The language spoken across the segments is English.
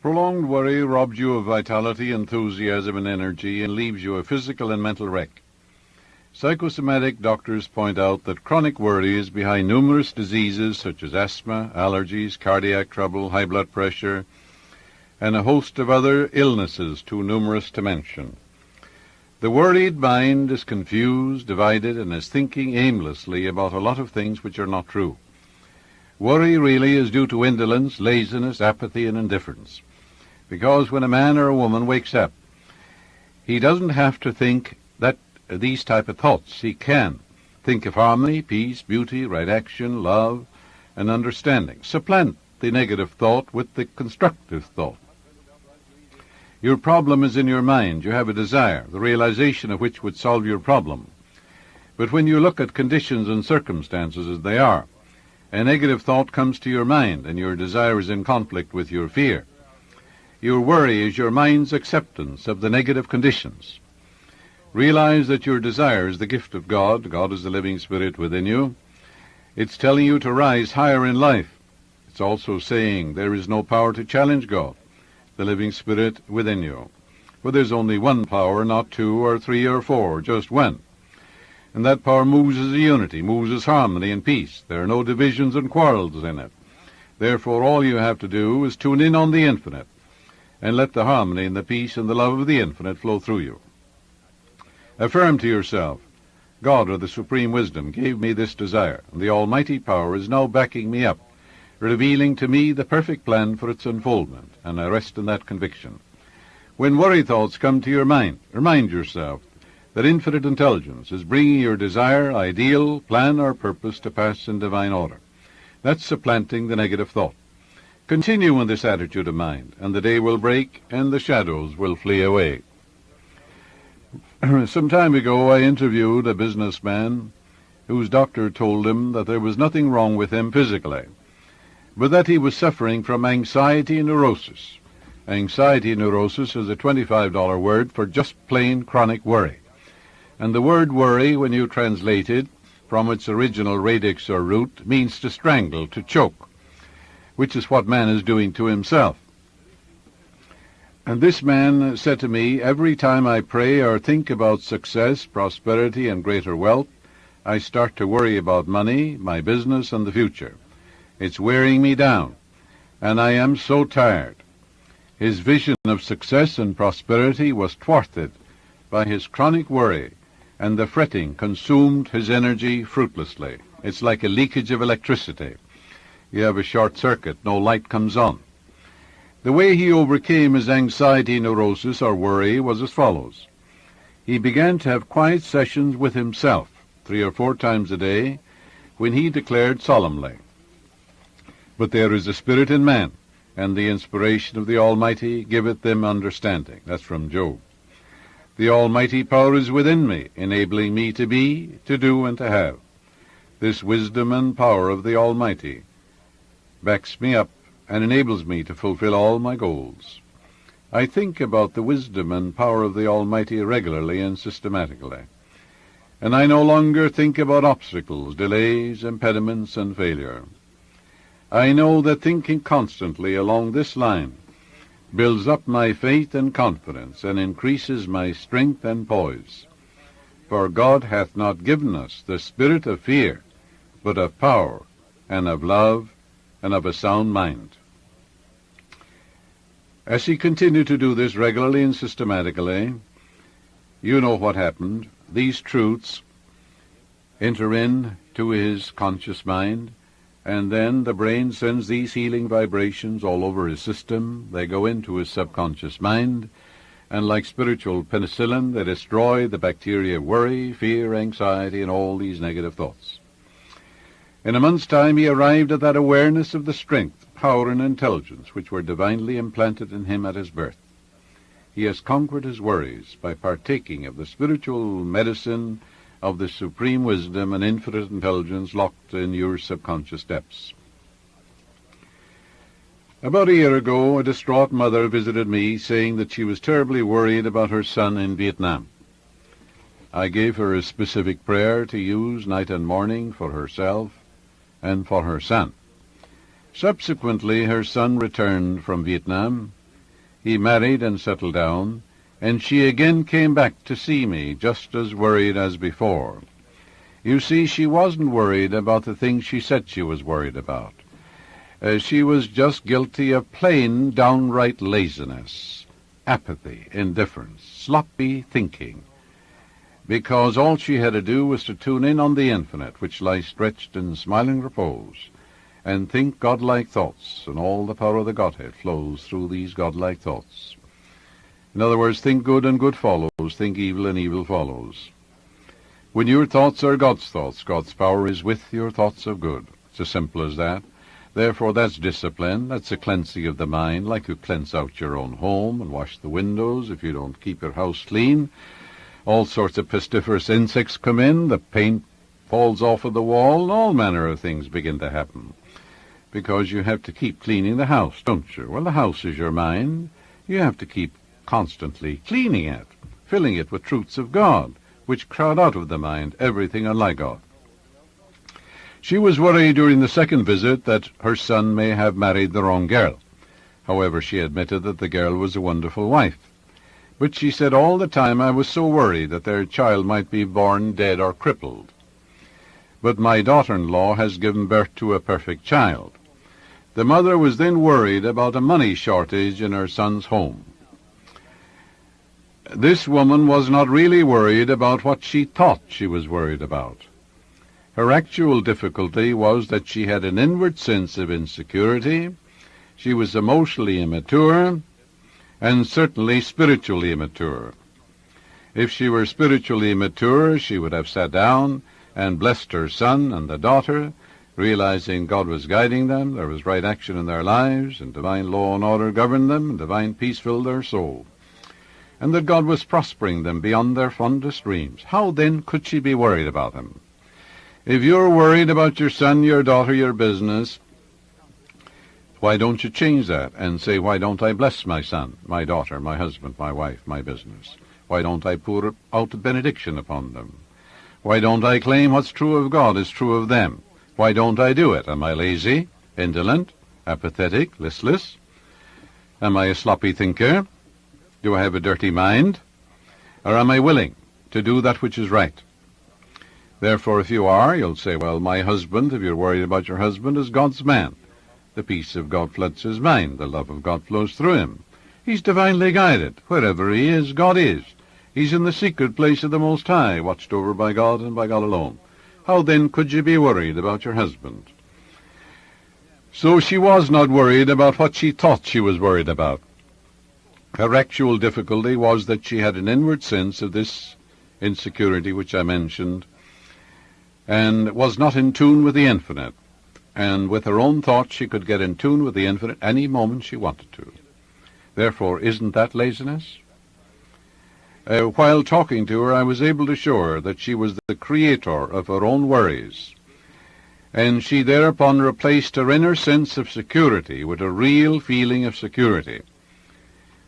Prolonged worry robs you of vitality, enthusiasm, and energy and leaves you a physical and mental wreck. Psychosomatic doctors point out that chronic worry is behind numerous diseases such as asthma, allergies, cardiac trouble, high blood pressure, and a host of other illnesses too numerous to mention. The worried mind is confused, divided, and is thinking aimlessly about a lot of things which are not true. Worry really is due to indolence, laziness, apathy, and indifference. Because when a man or a woman wakes up, he doesn't have to think these type of thoughts. He can think of harmony, peace, beauty, right action, love, and understanding. Supplant the negative thought with the constructive thought. Your problem is in your mind. You have a desire, the realization of which would solve your problem. But when you look at conditions and circumstances as they are, a negative thought comes to your mind, and your desire is in conflict with your fear. Your worry is your mind's acceptance of the negative conditions. Realize that your desire is the gift of God. God is the living spirit within you. It's telling you to rise higher in life. It's also saying there is no power to challenge God, the living spirit within you. For there's only one power, not two or three or four, just one. And that power moves as a unity, moves as harmony and peace. There are no divisions and quarrels in it. Therefore, all you have to do is tune in on the infinite and let the harmony and the peace and the love of the infinite flow through you. Affirm to yourself, God, or the supreme wisdom, gave me this desire, and the almighty power is now backing me up, revealing to me the perfect plan for its unfoldment, and I rest in that conviction. When worry thoughts come to your mind, remind yourself that infinite intelligence is bringing your desire, ideal, plan, or purpose to pass in divine order. That's supplanting the negative thought. Continue in this attitude of mind, and the day will break, and the shadows will flee away. Some time ago, I interviewed a businessman whose doctor told him that there was nothing wrong with him physically, but that he was suffering from anxiety neurosis. Anxiety neurosis is a $25 word for just plain chronic worry. And the word worry, when you translate it from its original radix or root, means to strangle, to choke, which is what man is doing to himself. And this man said to me, every time I pray or think about success, prosperity, and greater wealth, I start to worry about money, my business, and the future. It's wearing me down, and I am so tired. His vision of success and prosperity was thwarted by his chronic worry, and the fretting consumed his energy fruitlessly. It's like a leakage of electricity. You have a short circuit, no light comes on. The way he overcame his anxiety neurosis or worry was as follows. He began to have quiet sessions with himself 3 or 4 times a day, when he declared solemnly, "But there is a spirit in man, and the inspiration of the Almighty giveth them understanding." That's from Job. The almighty power is within me, enabling me to be, to do, and to have. This wisdom and power of the Almighty backs me up and enables me to fulfill all my goals. I think about the wisdom and power of the Almighty regularly and systematically, and I no longer think about obstacles, delays, impediments, and failure. I know that thinking constantly along this line builds up my faith and confidence, and increases my strength and poise. For God hath not given us the spirit of fear, but of power, and of love, and of a sound mind. As he continued to do this regularly and systematically, you know what happened. These truths enter into his conscious mind, and then the brain sends these healing vibrations all over his system. They go into his subconscious mind, and like spiritual penicillin, they destroy the bacteria of worry, fear, anxiety, and all these negative thoughts. In a month's time, he arrived at that awareness of the strength, power, and intelligence which were divinely implanted in him at his birth. He has conquered his worries by partaking of the spiritual medicine of the supreme wisdom and infinite intelligence locked in your subconscious depths. About a year ago, a distraught mother visited me, saying that she was terribly worried about her son in Vietnam. I gave her a specific prayer to use night and morning for herself and for her son. Subsequently, her son returned from Vietnam, He married and settled down, and she again came back to see me, just as worried as before. You see, she wasn't worried about the things she said she was worried about. She was just guilty of plain, downright laziness, apathy, indifference, sloppy thinking, because all she had to do was to tune in on the infinite, which lies stretched in smiling repose, and think godlike thoughts, and all the power of the Godhead flows through these godlike thoughts. In other words, think good and good follows, think evil and evil follows. When your thoughts are God's thoughts, God's power is with your thoughts of good. It's as simple as that. Therefore, that's discipline. That's a cleansing of the mind, like you cleanse out your own home and wash the windows if you don't keep your house clean. All sorts of pestiferous insects come in, the paint falls off of the wall, and all manner of things begin to happen. Because you have to keep cleaning the house, don't you? Well, the house is your mind. You have to keep constantly cleaning it, filling it with truths of God, which crowd out of the mind everything unlike God. She was worried during the second visit that her son may have married the wrong girl. However, she admitted that the girl was a wonderful wife. But she said all the time, I was so worried that their child might be born dead or crippled. But my daughter-in-law has given birth to a perfect child. The mother was then worried about a money shortage in her son's home. This woman was not really worried about what she thought she was worried about. Her actual difficulty was that she had an inward sense of insecurity. She was emotionally immature, and certainly spiritually immature. If she were spiritually immature, she would have sat down and blessed her son and the daughter, realizing God was guiding them, there was right action in their lives, and divine law and order governed them, and divine peace filled their soul, and that God was prospering them beyond their fondest dreams. How then could she be worried about him? If you're worried about your son, your daughter, your business, why don't you change that and say, why don't I bless my son, my daughter, my husband, my wife, my business? Why don't I pour out a benediction upon them? Why don't I claim what's true of God is true of them? Why don't I do it? Am I lazy, indolent, apathetic, listless? Am I a sloppy thinker? Do I have a dirty mind? Or am I willing to do that which is right? Therefore, if you are, you'll say, well, my husband, if you're worried about your husband, is God's man. The peace of God floods his mind. The love of God flows through him. He's divinely guided. Wherever he is, God is. He's in the secret place of the Most High, watched over by God and by God alone. How then could you be worried about your husband? So she was not worried about what she thought she was worried about. Her actual difficulty was that she had an inward sense of this insecurity which I mentioned, and was not in tune with the infinite. And with her own thoughts she could get in tune with the infinite any moment she wanted to. Therefore, isn't that laziness? While talking to her, I was able to show her that she was the creator of her own worries, and she thereupon replaced her inner sense of security with a real feeling of security.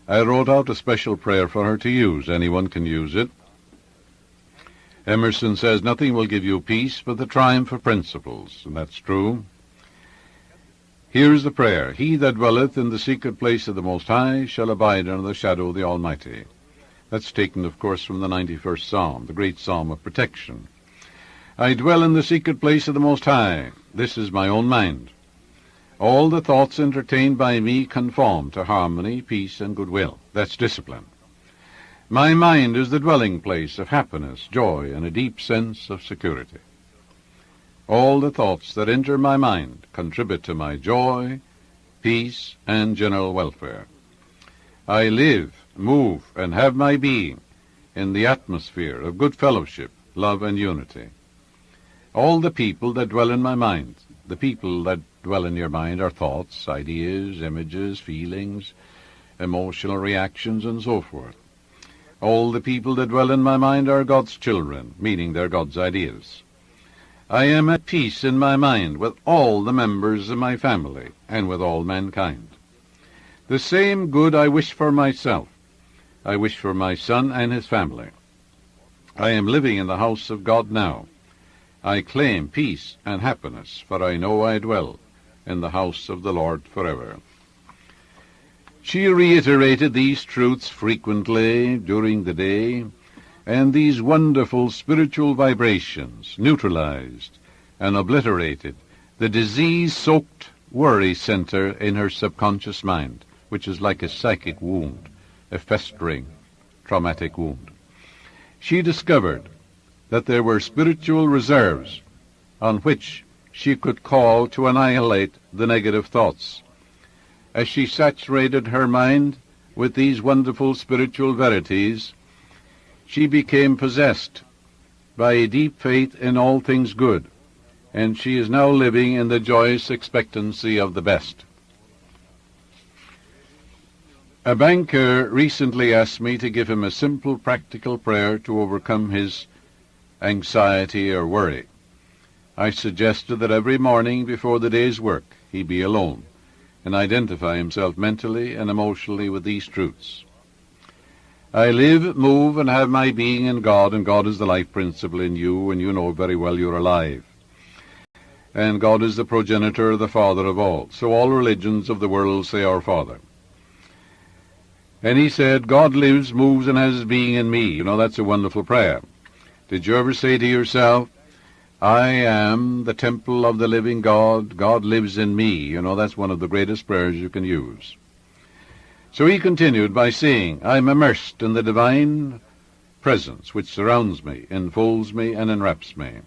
I wrote out a special prayer for her to use. Anyone can use it. Emerson says, nothing will give you peace but the triumph of principles, and that's true. Here's the prayer. He that dwelleth in the secret place of the Most High shall abide under the shadow of the Almighty. That's taken, of course, from the 91st Psalm, the great psalm of protection. I dwell in the secret place of the Most High. This is my own mind. All the thoughts entertained by me conform to harmony, peace, and goodwill. That's discipline. My mind is the dwelling place of happiness, joy, and a deep sense of security. All the thoughts that enter my mind contribute to my joy, peace, and general welfare. I live, move, and have my being in the atmosphere of good fellowship, love, and unity. All the people that dwell in my mind, the people that dwell in your mind are thoughts, ideas, images, feelings, emotional reactions, and so forth. All the people that dwell in my mind are God's children, meaning they're God's ideas. I am at peace in my mind with all the members of my family and with all mankind. The same good I wish for myself, I wish for my son and his family. I am living in the house of God now. I claim peace and happiness, for I know I dwell in the house of the Lord forever. She reiterated these truths frequently during the day, and these wonderful spiritual vibrations neutralized and obliterated the disease-soaked worry center in her subconscious mind, which is like a psychic wound, a festering traumatic wound. She discovered that there were spiritual reserves on which she could call to annihilate the negative thoughts. As she saturated her mind with these wonderful spiritual verities, she became possessed by a deep faith in all things good, and she is now living in the joyous expectancy of the best. A banker recently asked me to give him a simple practical prayer to overcome his anxiety or worry. I suggested that every morning before the day's work he be alone and identify himself mentally and emotionally with these truths. I live, move, and have my being in God, and God is the life principle in you, and you know very well you're alive. And God is the progenitor, the Father of all. So all religions of the world say our Father. And he said, God lives, moves, and has his being in me. You know, that's a wonderful prayer. Did you ever say to yourself, I am the temple of the living God, God lives in me? You know, that's one of the greatest prayers you can use. So he continued by saying, I am immersed in the divine presence which surrounds me, enfolds me, and enwraps me.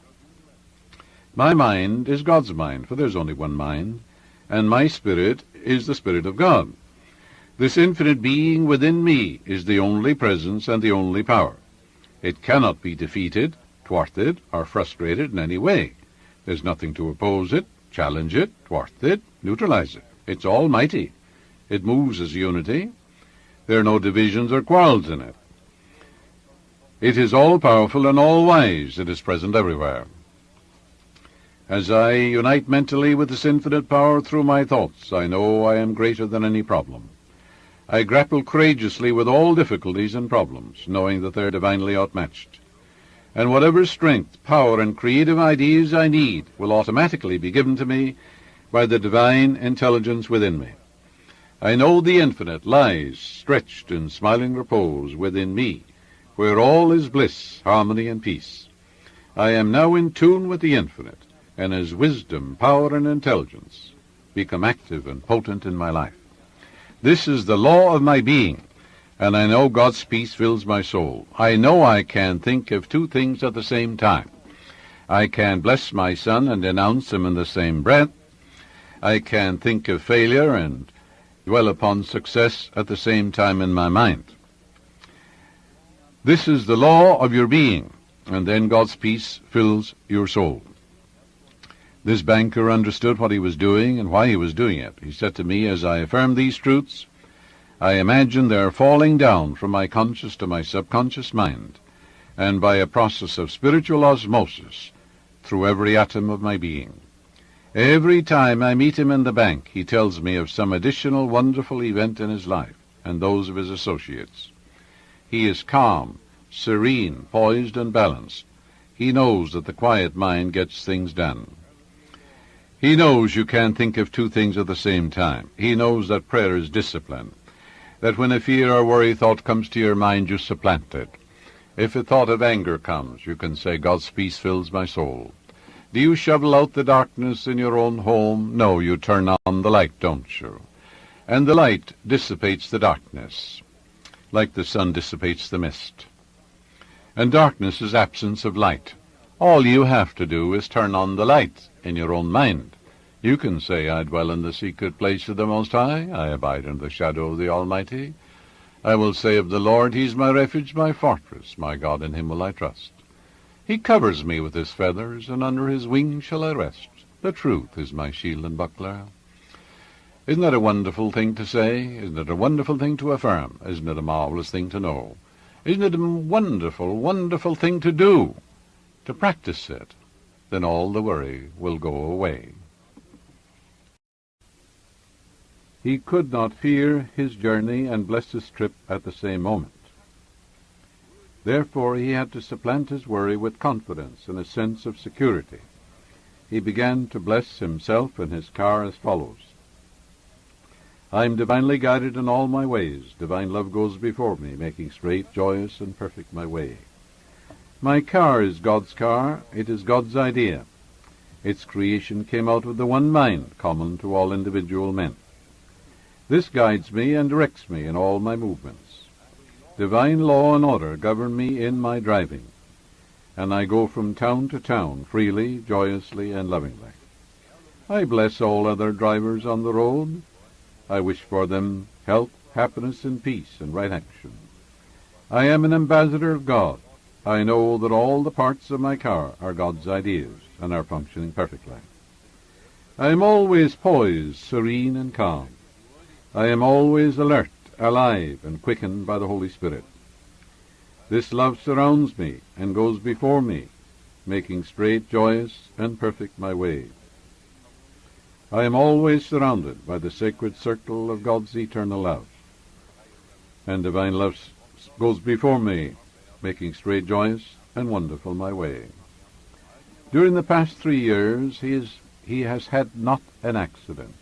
My mind is God's mind, for there's only one mind, and my spirit is the Spirit of God. This infinite being within me is the only presence and the only power. It cannot be defeated, thwarted, or frustrated in any way. There's nothing to oppose it, challenge it, thwart it, neutralize it. It's almighty. It moves as unity. There are no divisions or quarrels in it. It is all-powerful and all-wise. It is present everywhere. As I unite mentally with this infinite power through my thoughts, I know I am greater than any problem. I grapple courageously with all difficulties and problems, knowing that they're divinely outmatched. And whatever strength, power, and creative ideas I need will automatically be given to me by the divine intelligence within me. I know the infinite lies stretched in smiling repose within me, where all is bliss, harmony, and peace. I am now in tune with the infinite, and as wisdom, power, and intelligence become active and potent in my life. This is the law of my being, and I know God's peace fills my soul. I know I can think of two things at the same time. I can bless my son and denounce him in the same breath. I can think of failure and dwell upon success at the same time in my mind. This is the law of your being, and then God's peace fills your soul. This banker understood what he was doing and why he was doing it. He said to me, as I affirmed these truths, I imagine they are falling down from my conscious to my subconscious mind, and by a process of spiritual osmosis through every atom of my being. Every time I meet him in the bank, he tells me of some additional wonderful event in his life and those of his associates. He is calm, serene, poised, and balanced. He knows that the quiet mind gets things done. He knows you can't think of two things at the same time. He knows that prayer is discipline, that when a fear or worry thought comes to your mind, you supplant it. If a thought of anger comes, you can say, God's peace fills my soul. Do you shovel out the darkness in your own home? No, you turn on the light, don't you? And the light dissipates the darkness, like the sun dissipates the mist. And darkness is absence of light. All you have to do is turn on the light in your own mind. You can say, I dwell in the secret place of the Most High. I abide in the shadow of the Almighty. I will say of the Lord, He's my refuge, my fortress. My God, in Him will I trust. He covers me with His feathers, and under His wings shall I rest. The truth is my shield and buckler. Isn't that a wonderful thing to say? Isn't it a wonderful thing to affirm? Isn't it a marvelous thing to know? Isn't it a wonderful, wonderful thing to do? To practice it, then all the worry will go away. He could not fear his journey and bless his trip at the same moment. Therefore he had to supplant his worry with confidence and a sense of security. He began to bless himself and his car as follows. I am divinely guided in all my ways. Divine love goes before me, making straight, joyous, and perfect my way. My car is God's car. It is God's idea. Its creation came out of the one mind, common to all individual men. This guides me and directs me in all my movements. Divine law and order govern me in my driving, and I go from town to town freely, joyously, and lovingly. I bless all other drivers on the road. I wish for them health, happiness, and peace, and right action. I am an ambassador of God. I know that all the parts of my car are God's ideas and are functioning perfectly. I am always poised, serene, and calm. I am always alert, alive, and quickened by the Holy Spirit. This love surrounds me and goes before me, making straight, joyous, and perfect my way. I am always surrounded by the sacred circle of God's eternal love, and divine love goes before me, making straight, joyous, and wonderful my way. During the past 3 years, he has had not an accident,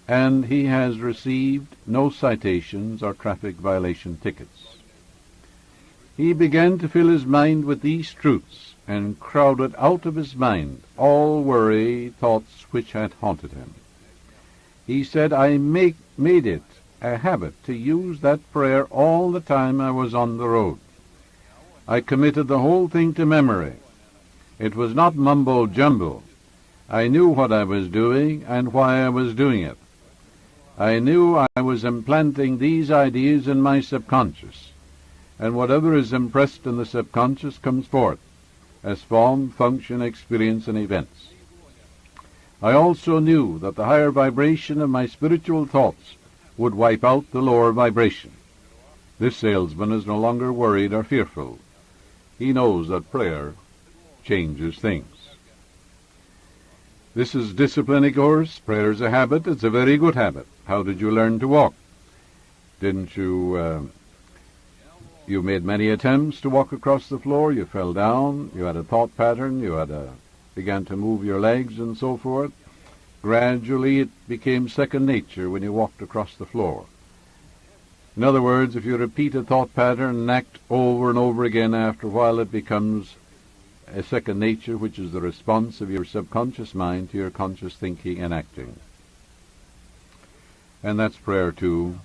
and he has received no citations or traffic violation tickets. He began to fill his mind with these truths, and crowded out of his mind all worry thoughts which had haunted him. He said, I made it a habit to use that prayer all the time I was on the road. I committed the whole thing to memory. It was not mumbo-jumbo. I knew what I was doing and why I was doing it. I knew I was implanting these ideas in my subconscious, and whatever is impressed in the subconscious comes forth as form, function, experience, and events. I also knew that the higher vibration of my spiritual thoughts would wipe out the lower vibration. This salesman is no longer worried or fearful. He knows that prayer changes things. This is discipline, of course. Prayer is a habit. It's a very good habit. How did you learn to walk? Didn't you... You made many attempts to walk across the floor. You fell down. You had a thought pattern. You began to move your legs and so forth. Gradually, it became second nature when you walked across the floor. In other words, if you repeat a thought pattern and act over and over again, after a while it becomes a second nature, which is the response of your subconscious mind to your conscious thinking and acting. And that's prayer too.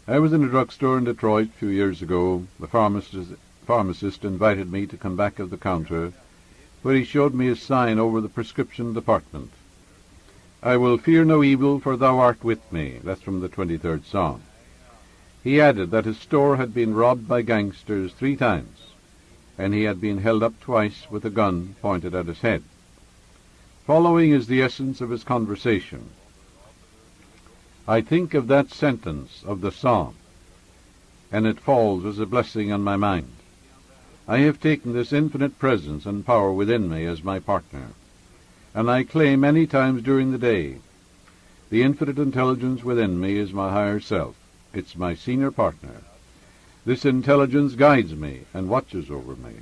I was in a drugstore in Detroit a few years ago. The pharmacist invited me to come back of the counter, where he showed me a sign over the prescription department. I will fear no evil, for thou art with me. That's from the 23rd Psalm. He added that his store had been robbed by gangsters 3 times, and he had been held up twice with a gun pointed at his head. Following is the essence of his conversation. I think of that sentence of the psalm, and it falls as a blessing on my mind. I have taken this infinite presence and power within me as my partner, and I claim many times during the day, the infinite intelligence within me is my higher self. It's my senior partner. This intelligence guides me and watches over me.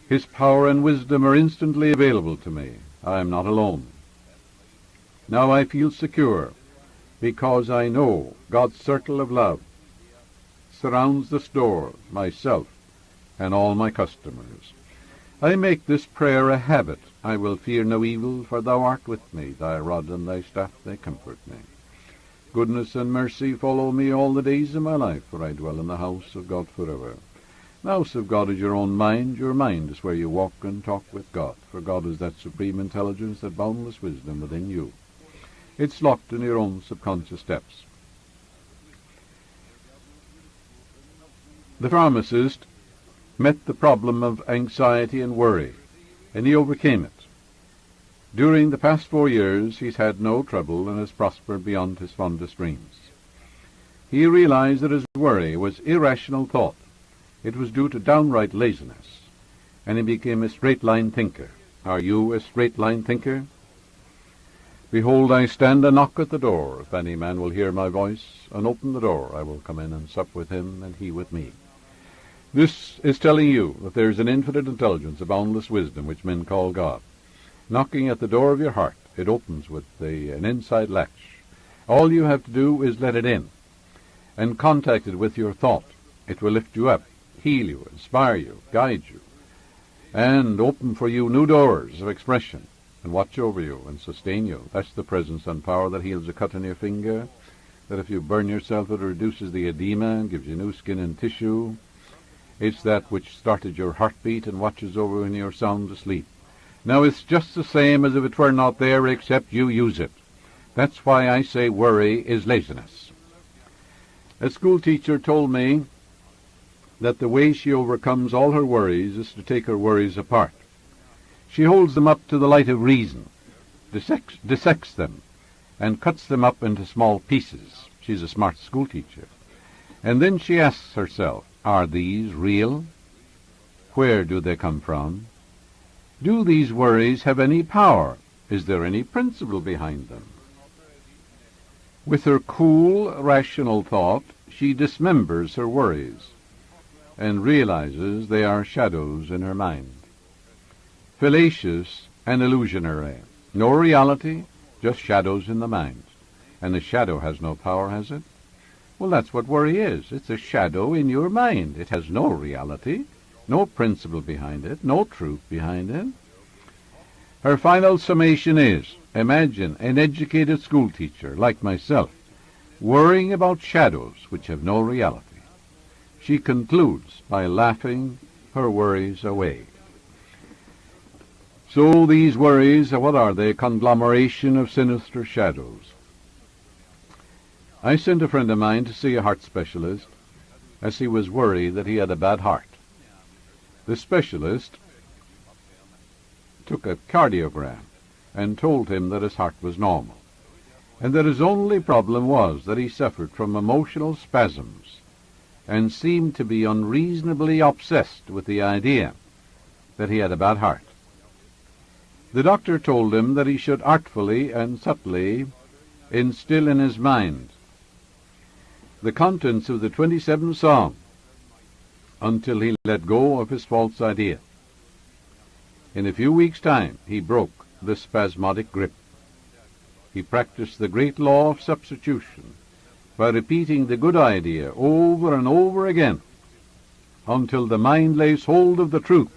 His power and wisdom are instantly available to me. I am not alone. Now I feel secure, because I know God's circle of love surrounds the store, myself, and all my customers. I make this prayer a habit. I will fear no evil, for thou art with me. Thy rod and thy staff, they comfort me. Goodness and mercy follow me all the days of my life, for I dwell in the house of God forever. The house of God is your own mind. Your mind is where you walk and talk with God, for God is that supreme intelligence, that boundless wisdom within you. It's locked in your own subconscious depths. The pharmacist met the problem of anxiety and worry, and he overcame it. During the past 4 years, he's had no trouble and has prospered beyond his fondest dreams. He realized that his worry was irrational thought. It was due to downright laziness, and he became a straight-line thinker. Are you a straight-line thinker? Behold, I stand and knock at the door. If any man will hear my voice and open the door, I will come in and sup with him, and he with me. This is telling you that there is an infinite intelligence, a boundless wisdom, which men call God, knocking at the door of your heart. It opens with an inside latch, All you have to do is let it in and contact it with your thought. It will lift you up, heal you, inspire you, guide you, and open for you new doors of expression, and watch over you and sustain you. That's the presence and power that heals a cut on your finger, that if you burn yourself, it reduces the edema and gives you new skin and tissue. It's that which started your heartbeat and watches over when you're sound asleep. Now, it's just the same as if it were not there, except you use it. That's why I say worry is laziness. A school teacher told me that the way she overcomes all her worries is to take her worries apart. She holds them up to the light of reason, dissects them, and cuts them up into small pieces. She's a smart school teacher. And then she asks herself, are these real? Where do they come from? Do these worries have any power? Is there any principle behind them? With her cool, rational thought, she dismembers her worries and realizes they are shadows in her mind. Fallacious and illusionary. No reality, just shadows in the mind. And the shadow has no power, has it? Well, that's what worry is. It's a shadow in your mind. It has no reality, no principle behind it, no truth behind it. Her final summation is, imagine an educated school teacher like myself worrying about shadows which have no reality. She concludes by laughing her worries away. So these worries, what are they? Conglomeration of sinister shadows. I sent a friend of mine to see a heart specialist as he was worried that he had a bad heart. The specialist took a cardiogram and told him that his heart was normal, and that his only problem was that he suffered from emotional spasms and seemed to be unreasonably obsessed with the idea that he had a bad heart. The doctor told him that he should artfully and subtly instill in his mind the contents of the 27th Psalm until he let go of his false idea. In a few weeks' time, he broke the spasmodic grip. He practiced the great law of substitution by repeating the good idea over and over again until the mind lays hold of the truth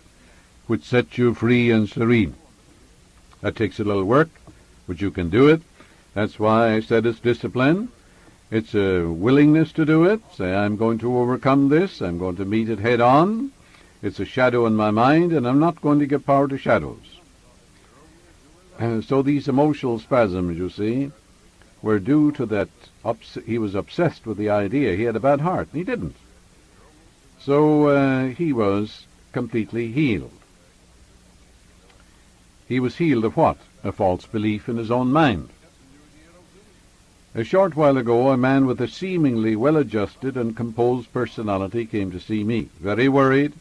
which sets you free and serene. That takes a little work, but you can do it. That's why I said it's discipline. It's a willingness to do it. Say, I'm going to overcome this. I'm going to meet it head on. It's a shadow in my mind, and I'm not going to give power to shadows. So these emotional spasms, you see, were due to that he was obsessed with the idea he had a bad heart. He didn't. So he was completely healed. He was healed of what? A false belief in his own mind. A short while ago, a man with a seemingly well-adjusted and composed personality came to see me, very worried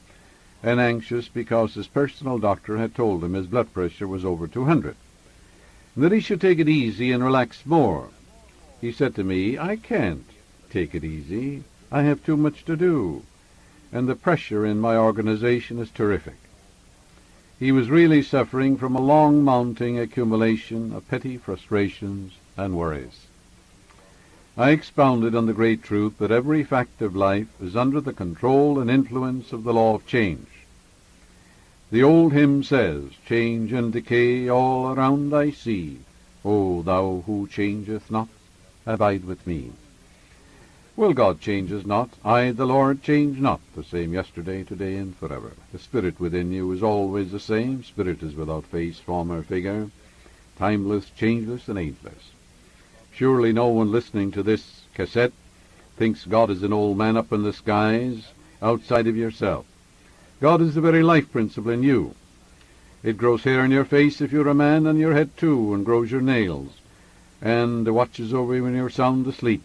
and anxious because his personal doctor had told him his blood pressure was over 200, and that he should take it easy and relax more. He said to me, I can't take it easy. I have too much to do, and the pressure in my organization is terrific. He was really suffering from a long-mounting accumulation of petty frustrations and worries. I expounded on the great truth that every fact of life is under the control and influence of the law of change. The old hymn says, change and decay all around I see. O thou who changeth not, abide with me. Well, God changes not. I, the Lord, change not, the same yesterday, today, and forever. The Spirit within you is always the same. Spirit is without face, form, or figure, timeless, changeless, and ageless. Surely no one listening to this cassette thinks God is an old man up in the skies, outside of yourself. God is the very life principle in you. It grows hair on your face if you're a man, and your head too, and grows your nails, and watches over you when you're sound asleep.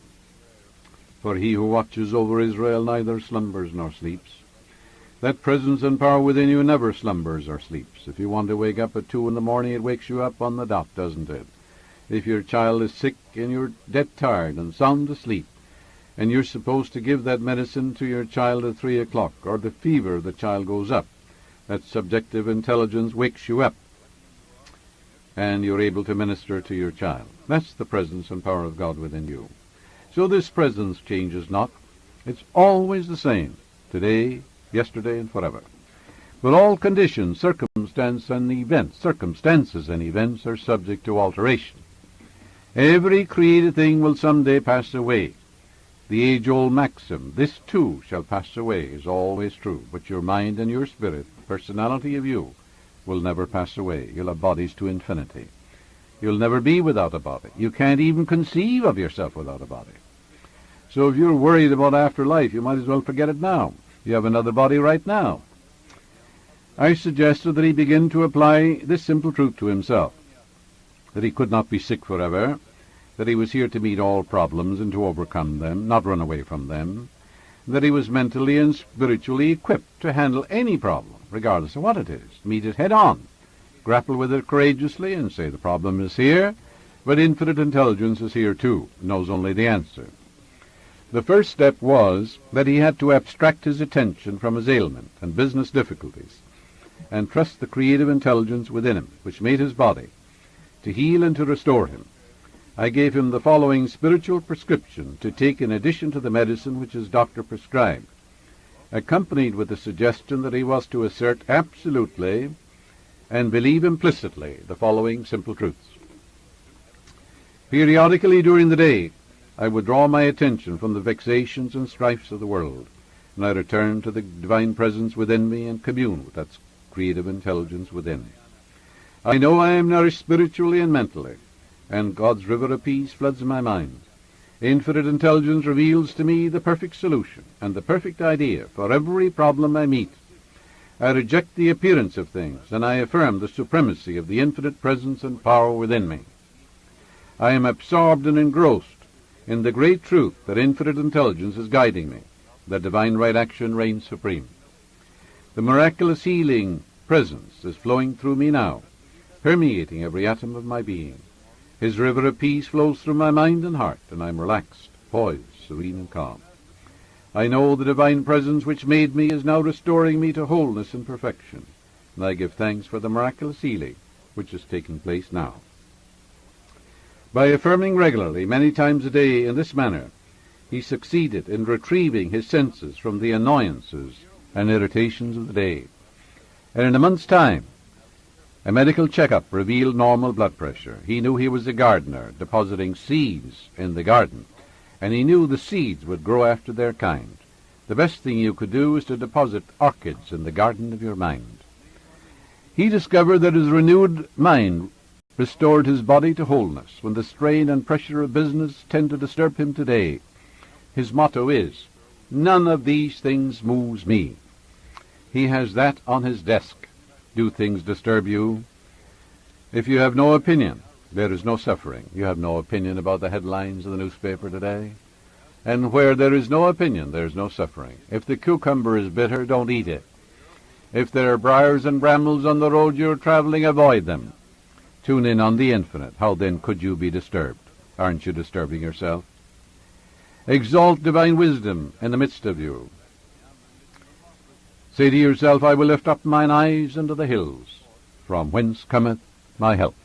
For he who watches over Israel neither slumbers nor sleeps. That presence and power within you never slumbers or sleeps. If you want to wake up at 2 in the morning, it wakes you up on the dot, doesn't it? If your child is sick and you're dead tired and sound asleep, and you're supposed to give that medicine to your child at 3 o'clock, or the fever, the child goes up, that subjective intelligence wakes you up. and you're able to minister to your child. That's the presence and power of God within you. So this presence changes not. It's always the same, today, yesterday, and forever. But all conditions, circumstances, and events are subject to alteration. Every created thing will someday pass away. The age-old maxim, this too shall pass away, is always true. But your mind and your spirit, the personality of you, will never pass away. You'll have bodies to infinity. You'll never be without a body. You can't even conceive of yourself without a body. So if you're worried about afterlife, you might as well forget it now. You have another body right now. I suggested that he begin to apply this simple truth to himself, that he could not be sick forever, that he was here to meet all problems and to overcome them, not run away from them, that he was mentally and spiritually equipped to handle any problem, regardless of what it is, meet it head on, grapple with it courageously and say the problem is here, but infinite intelligence is here too, knows only the answer. The first step was that he had to abstract his attention from his ailment and business difficulties and trust the creative intelligence within him, which made his body, to heal and to restore him. I gave him the following spiritual prescription to take in addition to the medicine which his doctor prescribed, accompanied with the suggestion that he was to assert absolutely and believe implicitly the following simple truths. Periodically during the day, I would draw my attention from the vexations and strifes of the world, and I return to the divine presence within me and commune with that creative intelligence within. I know I am nourished spiritually and mentally, and God's river of peace floods my mind. Infinite intelligence reveals to me the perfect solution and the perfect idea for every problem I meet. I reject the appearance of things, and I affirm the supremacy of the infinite presence and power within me. I am absorbed and engrossed in the great truth that infinite intelligence is guiding me, that divine right action reigns supreme. The miraculous healing presence is flowing through me now, permeating every atom of my being. His river of peace flows through my mind and heart, and I am relaxed, poised, serene, and calm. I know the divine presence which made me is now restoring me to wholeness and perfection, and I give thanks for the miraculous healing which is taking place now. By affirming regularly, many times a day, in this manner, he succeeded in retrieving his senses from the annoyances and irritations of the day. And in a month's time, a medical checkup revealed normal blood pressure. He knew he was a gardener, depositing seeds in the garden, and he knew the seeds would grow after their kind. The best thing you could do is to deposit orchids in the garden of your mind. He discovered that his renewed mind restored his body to wholeness. When the strain and pressure of business tend to disturb him today, his motto is, "None of these things moves me." He has that on his desk. Do things disturb you? If you have no opinion, there is no suffering. You have no opinion about the headlines of the newspaper today. And where there is no opinion, there is no suffering. If the cucumber is bitter, don't eat it. If there are briars and brambles on the road you're traveling, avoid them. Tune in on the infinite. How then could you be disturbed? Aren't you disturbing yourself? Exalt divine wisdom in the midst of you. Say to yourself, I will lift up mine eyes unto the hills, from whence cometh my help.